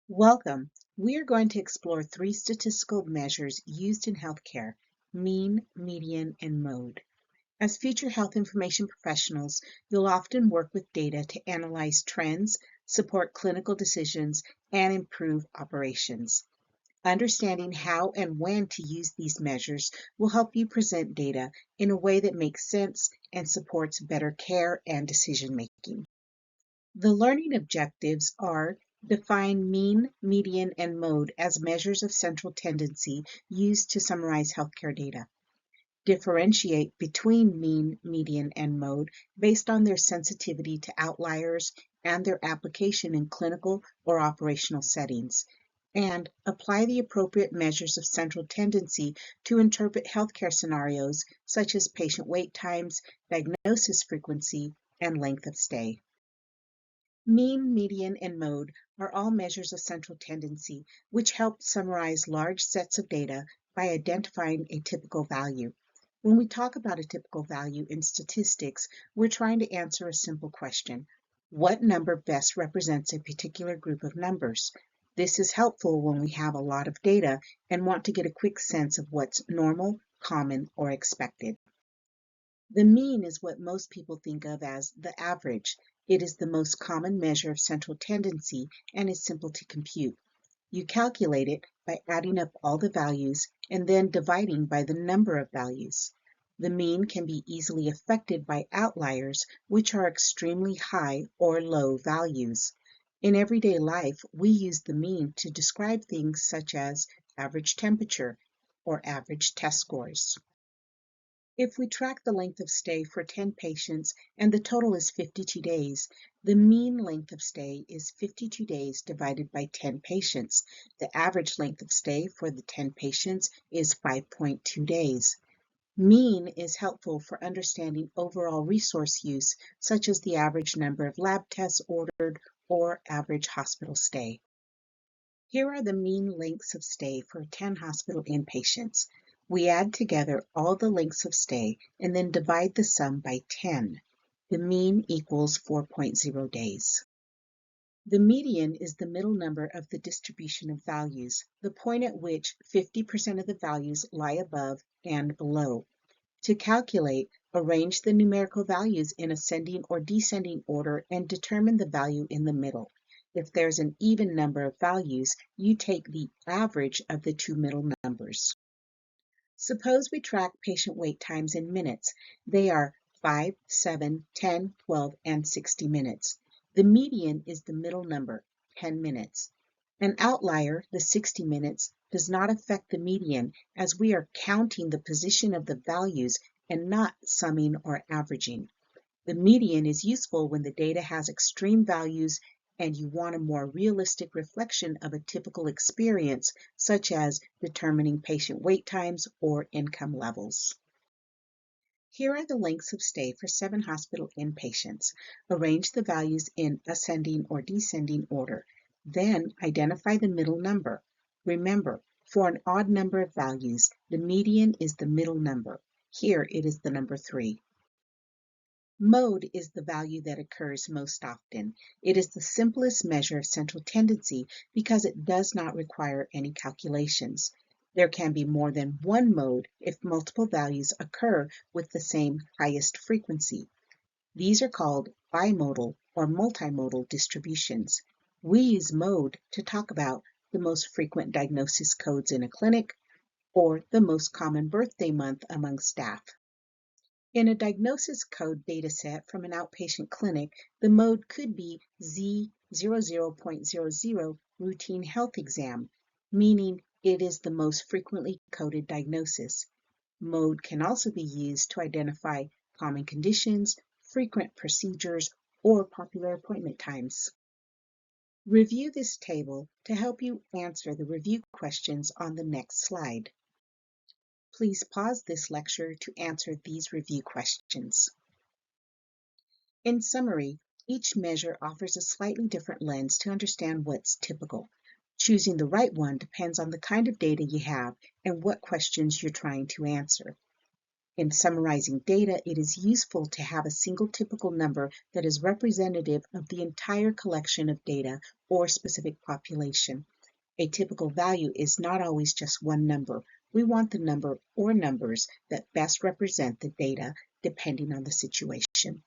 Welcome. We are going to explore three statistical measures used in healthcare: mean, median, and mode. As future health information professionals, you'll often work with data to analyze trends, support clinical decisions, and improve operations. Understanding how and when to use these measures will help you present data in a way that makes sense and supports better care and decision making. The learning objectives are: define mean, median, and mode as measures of central tendency used to summarize healthcare data. Differentiate between mean, median, and mode based on their sensitivity to outliers and their application in clinical or operational settings. And apply the appropriate measures of central tendency to interpret healthcare scenarios such as patient wait times, diagnosis frequency, and length of stay. Mean, median, and mode are all measures of central tendency, which help summarize large sets of data by identifying a typical value. When we talk about a typical value in statistics, we're trying to answer a simple question: what number best represents a particular group of numbers? This is helpful when we have a lot of data and want to get a quick sense of what's normal, common, or expected. The mean is what most people think of as the average. It is the most common measure of central tendency and is simple to compute. You calculate it by adding up all the values and then dividing by the number of values. The mean can be easily affected by outliers, which are extremely high or low values. In everyday life, we use the mean to describe things such as average temperature or average test scores. If we track the length of stay for 10 patients and the total is 52 days, the mean length of stay is 52 days divided by 10 patients. The average length of stay for the 10 patients is 5.2 days. Mean is helpful for understanding overall resource use, such as the average number of lab tests ordered or average hospital stay. Here are the mean lengths of stay for 10 hospital inpatients. We add together all the lengths of stay and then divide the sum by 10. The mean equals 4.0 days. The median is the middle number of the distribution of values, the point at which 50% of the values lie above and below. To calculate, arrange the numerical values in ascending or descending order and determine the value in the middle. If there's an even number of values, you take the average of the two middle numbers. Suppose we track patient wait times in minutes. They are 5, 7, 10, 12, and 60 minutes. The median is the middle number, 10 minutes. An outlier, the 60 minutes, does not affect the median as we are counting the position of the values and not summing or averaging. The median is useful when the data has extreme values and you want a more realistic reflection of a typical experience, such as determining patient wait times or income levels. Here are the lengths of stay for 7 hospital inpatients. Arrange the values in ascending or descending order. Then identify the middle number. Remember, for an odd number of values, the median is the middle number. Here it is the number 3. Mode is the value that occurs most often. It is the simplest measure of central tendency because it does not require any calculations. There can be more than one mode if multiple values occur with the same highest frequency. These are called bimodal or multimodal distributions. We use mode to talk about the most frequent diagnosis codes in a clinic or the most common birthday month among staff. In a diagnosis code dataset from an outpatient clinic, the mode could be Z00.00 routine health exam, meaning it is the most frequently coded diagnosis. Mode can also be used to identify common conditions, frequent procedures, or popular appointment times. Review this table to help you answer the review questions on the next slide. Please pause this lecture to answer these review questions. In summary, each measure offers a slightly different lens to understand what's typical. Choosing the right one depends on the kind of data you have and what questions you're trying to answer. In summarizing data, it is useful to have a single typical number that is representative of the entire collection of data or specific population. A typical value is not always just one number. We want the number or numbers that best represent the data depending on the situation.